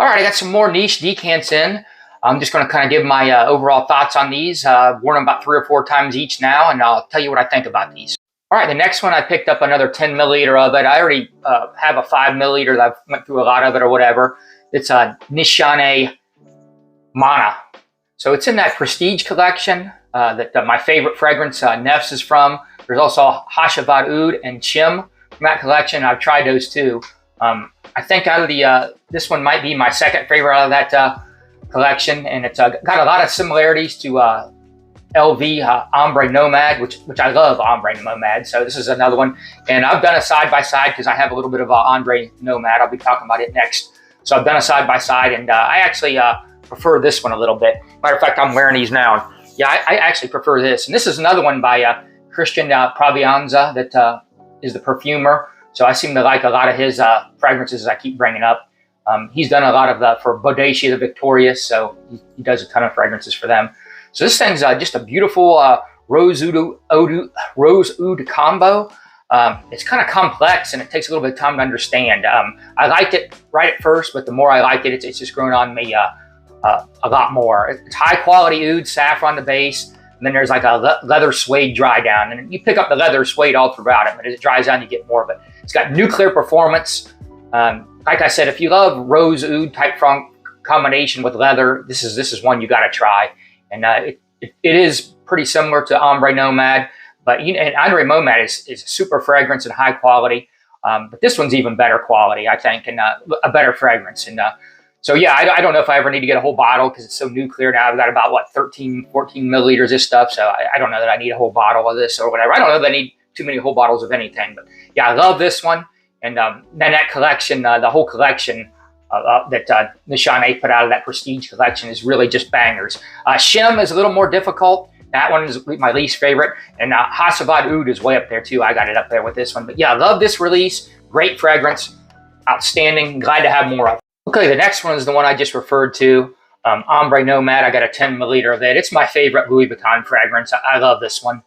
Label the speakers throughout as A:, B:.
A: All right, I got some more niche decants in. I'm just going to kind of give my overall thoughts on these. Worn them about 3 or 4 times each now, and I'll tell you what I think about these. All right, the next one I picked up another 10 milliliter of it. I already have a 5 milliliter that I've went through a lot of it or whatever. It's a Nishane Mana. So it's in that Prestige collection that my favorite fragrance, Nefs, is from. There's also Hashavad Oud and Chim from that collection. I've tried those too. I think out of the this one might be my second favorite out of that collection, and it's got a lot of similarities to LV Ombre Nomad, which I love Ombre Nomad. So this is another one, and I've done a side by side because I have a little bit of Ombre Nomad. I'll be talking about it next. So I've done a side by side, and I actually prefer this one a little bit. Matter of fact, I'm wearing these now. Yeah, I actually prefer this, and this is another one by Christian Provianza that is the perfumer. So I seem to like a lot of his fragrances I keep bringing up. He's done a lot of for Bodacia the Victorious, so he does a ton of fragrances for them. So this thing's just a beautiful rose oud combo. It's kind of complex, and it takes a little bit of time to understand. I liked it right at first, but the more I like it, it's just grown on me a lot more. It's high quality oud, saffron the base, and then there's like a leather suede dry down, and you pick up the leather suede all throughout it, but as it dries down, you get more of it. It's got nuclear performance. Like I said, if you love rose oud type combination with leather, this is one you got to try. And it is pretty similar to Ombre Nomad, but and Ombre Nomad is a super fragrance and high quality. But this one's even better quality, I think, and a better fragrance. And so yeah, I don't know if I ever need to get a whole bottle because it's so nuclear now. I've got about 13, 14 milliliters of this stuff, so I don't know that I need a whole bottle of this or whatever. I don't know that I need too many whole bottles of anything, but yeah, I love this one. And then that collection, the whole collection that Nishane put out of that Prestige collection is really just bangers. Chim is a little more difficult. That one is my least favorite. And Hashavad Oud is way up there too. I got it up there with this one. But yeah, I love this release. Great fragrance. Outstanding. Glad to have more of it. Okay, the next one is the one I just referred to. Ombre Nomad. I got a 10 milliliter of it. It's my favorite Louis Vuitton fragrance. I love this one.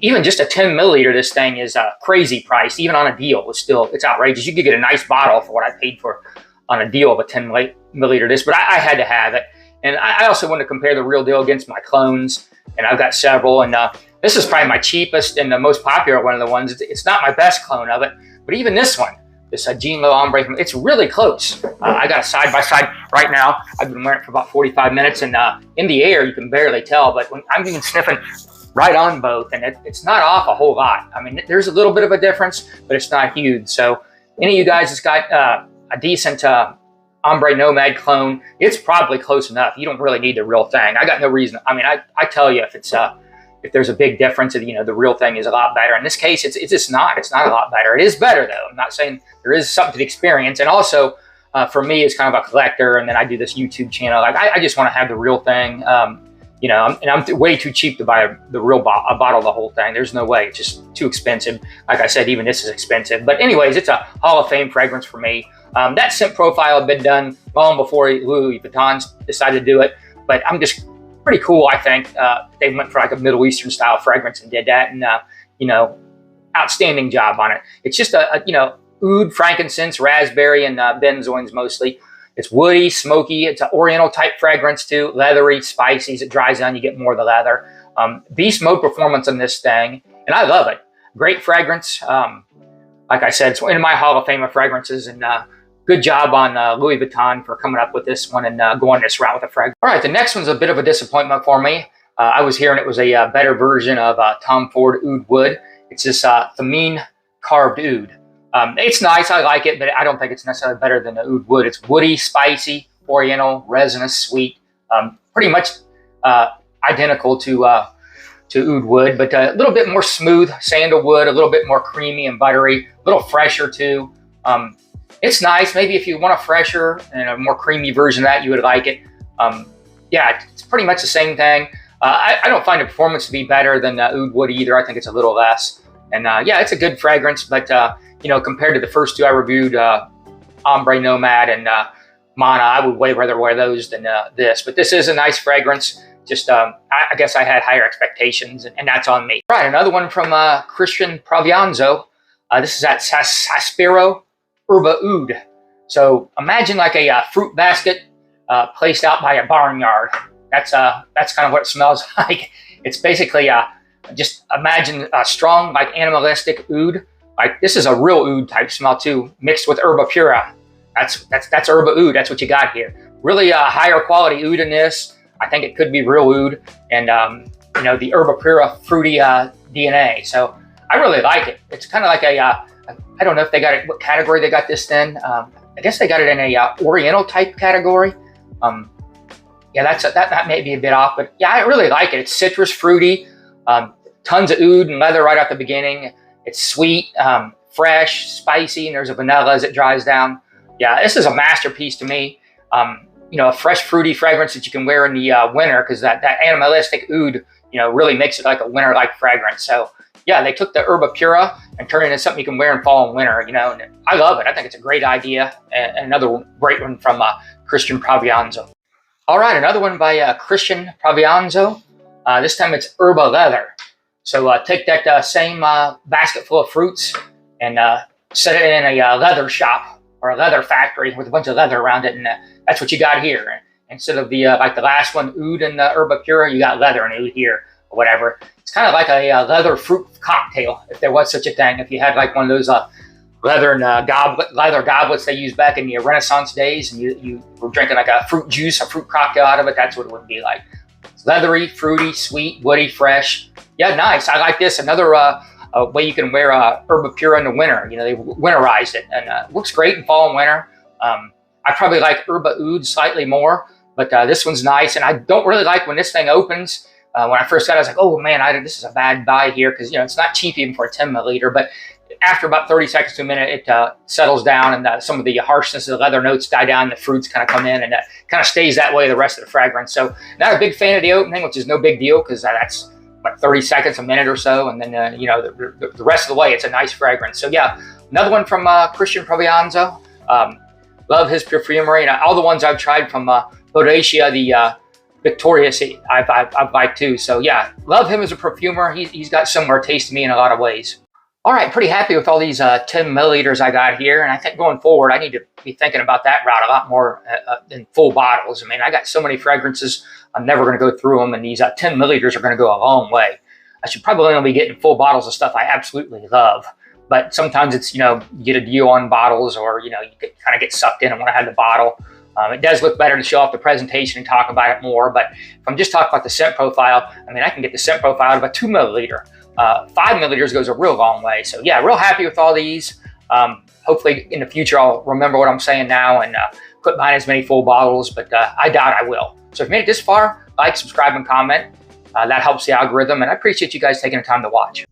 A: Even just a 10 milliliter, this thing is a crazy price. Even on a deal, it's outrageous. You could get a nice bottle for what I paid for on a deal of a 10 milliliter this, but I had to have it. And I also want to compare the real deal against my clones, and I've got several. And this is probably my cheapest and the most popular one of the ones. It's not my best clone of it, but even this one, this Jean Lo Ombre, it's really close. I got a side by side right now. I've been wearing it for about 45 minutes, and in the air you can barely tell, but when I'm even sniffing right on both, and it's not off a whole lot. I mean, there's a little bit of a difference, but it's not huge. So any of you guys that's got a decent Ombre Nomad clone, it's probably close enough. You don't really need the real thing. I got no reason. I mean, I tell you if there's a big difference, the real thing is a lot better. In this case, it's just not. It's not a lot better. It is better though. I'm not saying there is something to experience. And also for me, it's kind of a collector. And then I do this YouTube channel. Like I just want to have the real thing. And I'm way too cheap to buy a bottle of the whole thing. There's no way. It's just too expensive. Like I said, even this is expensive. But anyways, it's a Hall of Fame fragrance for me. That scent profile had been done long before Louis Vuitton decided to do it. But I'm just pretty cool, I think. They went for like a Middle Eastern style fragrance and did that. And, outstanding job on it. It's just oud, frankincense, raspberry, and benzoins mostly. It's woody, smoky. It's an oriental type fragrance too. Leathery, spicy. As it dries down, you get more of the leather. Beast mode performance on this thing, and I love it. Great fragrance. Like I said, it's in my Hall of Fame of fragrances, and good job on Louis Vuitton for coming up with this one and going this route with a fragrance. All right, the next one's a bit of a disappointment for me. I was hearing it was a better version of Tom Ford Oud Wood. It's this Thameen carved oud. It's nice, I like it, but I don't think it's necessarily better than the oud wood. It's woody, spicy, oriental, resinous, sweet, pretty much identical to oud wood, but a little bit more smooth, sandalwood, a little bit more creamy and buttery, a little fresher too. It's nice. Maybe if you want a fresher and a more creamy version of that, you would like it. Yeah, it's pretty much the same thing. I don't find the performance to be better than oud wood either. I think it's a little less. And yeah, it's a good fragrance, but compared to the first two I reviewed, Ombre Nomad and Mana, I would way rather wear those than this. But this is a nice fragrance. Just, I guess I had higher expectations, and that's on me. All right, another one from Christian Provianzo. This is at Sospiro Erba Oud. So imagine like a fruit basket placed out by a barnyard. That's kind of what it smells like. It's basically just imagine a strong, like animalistic oud. Like this is a real oud type smell too, mixed with Erba pura. That's Erba oud. That's what you got here. Really higher quality oud in this. I think it could be real oud, and you know, the Erba pura fruity DNA. So I really like it. It's kind of like a I don't know if they got it, what category they got this in. I guess they got it in a Oriental type category. Yeah, that may be a bit off, but yeah, I really like it. It's citrus, fruity, tons of oud and leather right at the beginning. It's sweet, fresh, spicy, and there's a vanilla as it dries down. Yeah, this is a masterpiece to me. You know, a fresh, fruity fragrance that you can wear in the winter, because that animalistic oud, you know, really makes it like a winter-like fragrance. So yeah, they took the Erba pura and turned it into something you can wear in fall and winter, you know, and I love it. I think it's a great idea. And another great one from Christian Provianzo. All right, another one by Christian Provianzo. This time it's Erba leather. So take that same basket full of fruits and set it in a leather shop or a leather factory with a bunch of leather around it, and that's what you got here. Instead of the like the last one, oud and Erba pura, you got leather and oud here or whatever. It's kind of like a leather fruit cocktail, if there was such a thing. If you had like one of those leather goblets they used back in the Renaissance days, and you were drinking like a fruit juice, a fruit cocktail out of it, that's what it would be like. It's leathery, fruity, sweet, woody, fresh. Yeah, nice. I like this. Another way you can wear Erba pura in the winter. You know, they winterized it, and looks great in fall and winter. I probably like Erba oud slightly more, but this one's nice. And I don't really like when this thing opens. When I first got it, I was like, oh man, this is a bad buy here, because you know it's not cheap even for a 10 milliliter. But after about 30 seconds to a minute, it settles down, and some of the harshness of the leather notes die down. The fruits kind of come in, and that kind of stays that way the rest of the fragrance. So not a big fan of the opening, which is no big deal, because that's like 30 seconds, a minute or so, and then you know, the rest of the way, it's a nice fragrance. So yeah, another one from Christian Provianzo. Love his perfumery, and all the ones I've tried from Bodacia, the Victorious, I've liked too. So yeah, love him as a perfumer. He's got similar taste to me in a lot of ways. All right, pretty happy with all these 10 milliliters I got here, and I think going forward, I need to be thinking about that route a lot more in full bottles. I mean, I got so many fragrances, I'm never going to go through them, and these 10 milliliters are going to go a long way. I should probably only be getting full bottles of stuff I absolutely love, but sometimes it's, you know, you get a deal on bottles, or, you know, you kind of get sucked in and want to have the bottle. It does look better to show off the presentation and talk about it more, but if I'm just talking about the scent profile, I mean, I can get the scent profile out of a 2 milliliter. 5 milliliters goes a real long way. So yeah, real happy with all these. Hopefully in the future, I'll remember what I'm saying now and quit buying as many full bottles, but I doubt I will. So if you made it this far, like, subscribe, and comment. That helps the algorithm, and I appreciate you guys taking the time to watch.